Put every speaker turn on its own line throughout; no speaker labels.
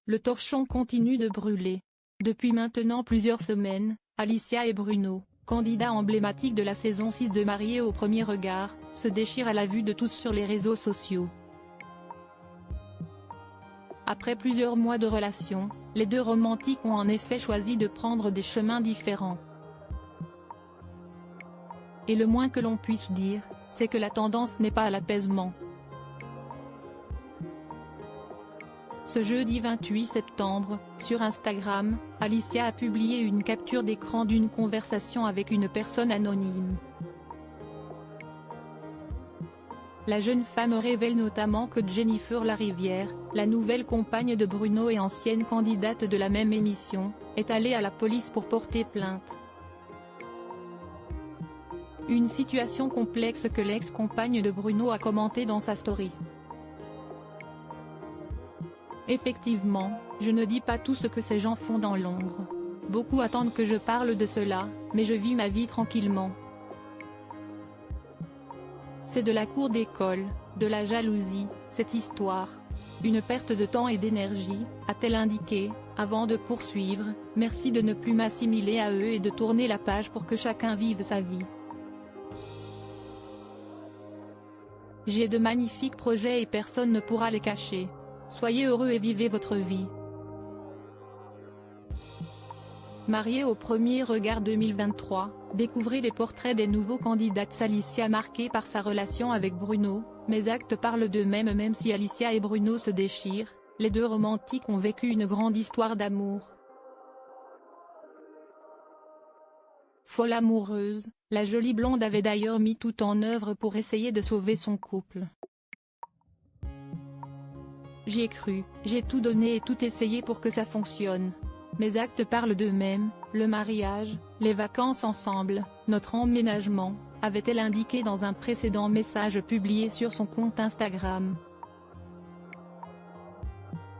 le torchon continue de brûler. Depuis maintenant plusieurs semaines, Alicia et Bruno, candidats emblématiques de la saison 6 de Mariés au premier regard, se déchirent à la vue de tous sur les réseaux sociaux. Après plusieurs mois de relation, les deux romantiques ont en effet choisi de prendre des chemins différents. Et le moins que l'on puisse dire, c'est que la tendance n'est pas à l'apaisement. Ce jeudi 28 septembre, sur Instagram, Alicia a publié une capture d'écran d'une conversation avec une personne anonyme. La jeune femme révèle notamment que Jennifer Larivière, la nouvelle compagne de Bruno et ancienne candidate de la même émission, est allée à la police pour porter plainte. Une situation complexe que l'ex-compagne de Bruno a commentée dans sa story. Effectivement, je ne dis pas tout ce que ces gens font dans l'ombre. Beaucoup attendent que je parle de cela, mais je vis ma vie tranquillement. C'est de la cour d'école, de la jalousie, cette histoire. Une perte de temps et d'énergie, a-t-elle indiqué, avant de poursuivre, merci de ne plus m'assimiler à eux et de tourner la page pour que chacun vive sa vie. J'ai de magnifiques projets et personne ne pourra les cacher. Soyez heureux et vivez votre vie. Mariés au premier regard 2023, découvrez les portraits des nouveaux candidats. Alicia marquée par sa relation avec Bruno, mes actes parlent d'eux-mêmes. Même si Alicia et Bruno se déchirent, les deux romantiques ont vécu une grande histoire d'amour. Folle amoureuse, la jolie blonde avait d'ailleurs mis tout en œuvre pour essayer de sauver son couple. J'y ai cru, j'ai tout donné et tout essayé pour que ça fonctionne. Mes actes parlent d'eux-mêmes, le mariage, les vacances ensemble, notre emménagement, avait-elle indiqué dans un précédent message publié sur son compte Instagram.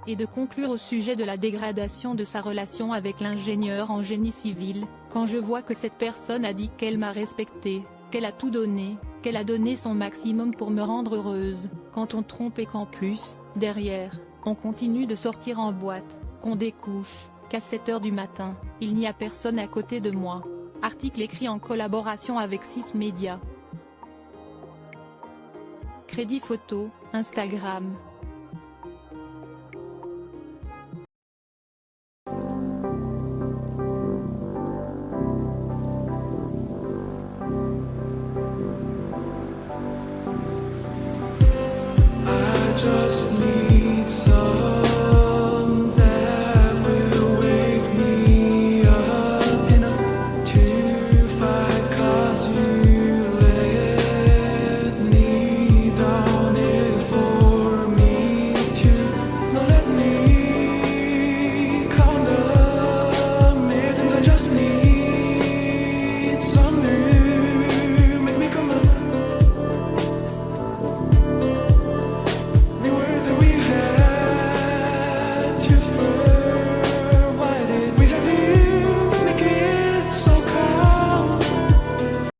Et de conclure au sujet de la dégradation de sa relation avec l'ingénieur en génie civil, quand je vois que cette personne a dit qu'elle m'a respecté, qu'elle a tout donné, qu'elle a donné son maximum pour me rendre heureuse, quand on trompe et qu'en plus, derrière, on continue de sortir en boîte, qu'on découche, qu'à 7 h du matin, il n'y a personne à côté de moi. Article écrit en collaboration avec 6 médias. Crédit photo, Instagram.
Just